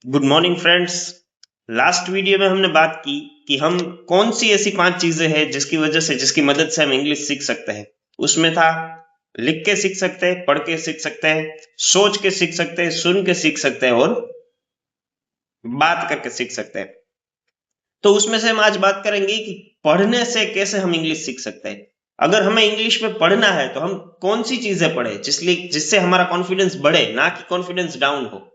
Good morning friends. Last video में हमने बात की कि हम कौन सी ऐसी 5 चीजें हैं जिसकी मदद से हम इंग्लिश सीख सकते हैं। उसमें था लिख के सीख सकते हैं, पढ़ के सीख सकते हैं, सोच के सीख सकते हैं, सुन के सीख सकते हैं और बात करके सीख सकते हैं। तो उसमें से हम आज बात करेंगे कि पढ़ने से कैसे हम इंग्लिश सीख सकते हैं। अगर हमें इंग्लिश में पढ़ना है तो हम कौन सी चीजें पढ़े जिससे हमारा कॉन्फिडेंस बढ़े, ना कि कॉन्फिडेंस डाउन हो।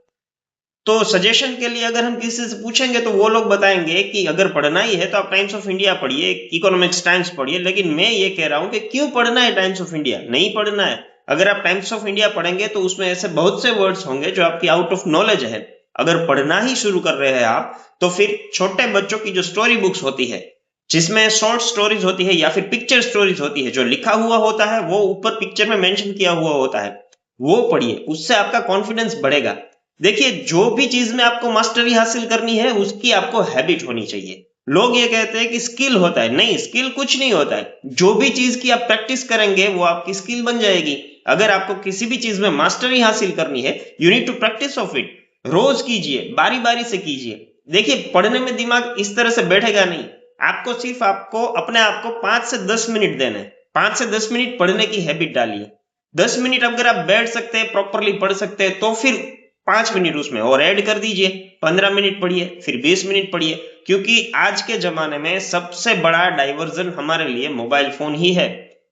तो सजेशन के लिए अगर हम किसी से पूछेंगे तो वो लोग बताएंगे कि अगर पढ़ना ही है तो आप टाइम्स ऑफ इंडिया पढ़िए, इकोनॉमिक्स टाइम्स पढ़िए। लेकिन मैं ये कह रहा हूं कि क्यों पढ़ना है टाइम्स ऑफ इंडिया? नहीं पढ़ना है। अगर आप टाइम्स ऑफ इंडिया पढ़ेंगे तो उसमें ऐसे बहुत से वर्ड्स होंगे जो आपकी आउट ऑफ नॉलेज है। अगर पढ़ना ही शुरू कर रहे हैं आप, तो फिर छोटे बच्चों की जो स्टोरी बुक्स होती है, जिसमें शॉर्ट स्टोरीज होती है या फिर पिक्चर स्टोरीज होती है, जो लिखा हुआ होता है वो ऊपर पिक्चर में मेंशन किया हुआ होता है, वो पढ़िए। उससे आपका कॉन्फिडेंस बढ़ेगा। देखिए, जो भी चीज में आपको मास्टरी हासिल करनी है उसकी आपको हैबिट होनी चाहिए। लोग ये कहते हैं कि स्किल होता है, नहीं, स्किल कुछ नहीं होता है। जो भी चीज की आप प्रैक्टिस करेंगे वो आपकी स्किल बन जाएगी। अगर आपको किसी भी चीज में मास्टरी हासिल करनी है, you need to practise of it. रोज कीजिए, बारी बारी से कीजिए। देखिए, पढ़ने में दिमाग इस तरह से बैठेगा नहीं। आपको अपने आप को 5 से 10 मिनट देने, 5 से 10 मिनट पढ़ने की हैबिट डालिए। 10 मिनट अगर आप बैठ सकते हैं, प्रॉपरली पढ़ सकते हैं, तो फिर 5 मिनट उसमें और ऐड कर दीजिए। 15 मिनट पढ़िए, फिर 20 मिनट पढ़िए। क्योंकि आज के जमाने में सबसे बड़ा डाइवर्जन हमारे लिए मोबाइल फोन ही है।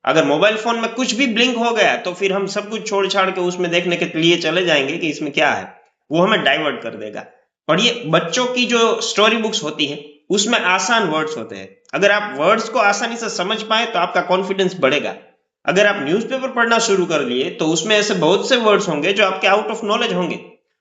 अगर मोबाइल फोन में कुछ भी ब्लिंक हो गया तो फिर हम सब कुछ छोड़ छाड़ के उसमें देखने के लिए चले जाएंगे कि इसमें क्या है। वो हमें डाइवर्ट कर देगा। पढ़िए, बच्चों की जो स्टोरी बुक्स होती है उसमें आसान वर्ड्स होते हैं। अगर आप वर्ड्स को आसानी से समझ पाए तो आपका कॉन्फिडेंस बढ़ेगा। अगर आप न्यूज़पेपर पढ़ना शुरू कर लिए तो उसमें ऐसे बहुत से वर्ड्स होंगे जो आपके आउट ऑफ नॉलेज होंगे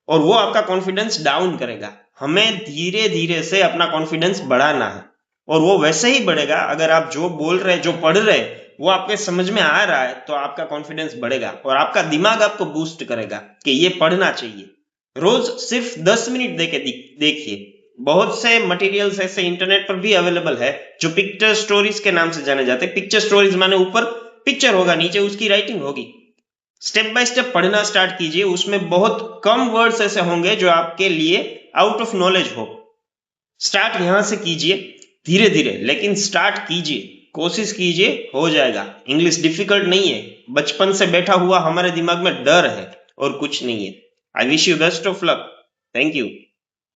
और वो आपका कॉन्फिडेंस डाउन करेगा। हमें धीरे धीरे से अपना कॉन्फिडेंस बढ़ाना है और वो वैसे ही बढ़ेगा अगर आप जो बोल रहे, जो पढ़ रहे, वो आपके समझ में आ रहा है तो आपका कॉन्फिडेंस बढ़ेगा और आपका दिमाग आपको बूस्ट करेगा कि ये पढ़ना चाहिए। रोज सिर्फ 10 मिनट देके देखिए। बहुत से मटेरियल्स ऐसे इंटरनेट पर भी अवेलेबल है जो पिक्चर स्टोरीज के नाम से जाने जाते हैं। पिक्चर स्टोरीज माने ऊपर पिक्चर होगा, नीचे उसकी राइटिंग होगी। स्टेप बाय स्टेप पढ़ना स्टार्ट कीजिए। उसमें बहुत कम वर्ड्स ऐसे होंगे जो आपके लिए आउट ऑफ नॉलेज हो। स्टार्ट यहां से कीजिए, धीरे धीरे, लेकिन स्टार्ट कीजिए। कोशिश कीजिए, हो जाएगा। इंग्लिश डिफिकल्ट नहीं है। बचपन से बैठा हुआ हमारे दिमाग में डर है और कुछ नहीं है। I wish you best of luck. Thank you.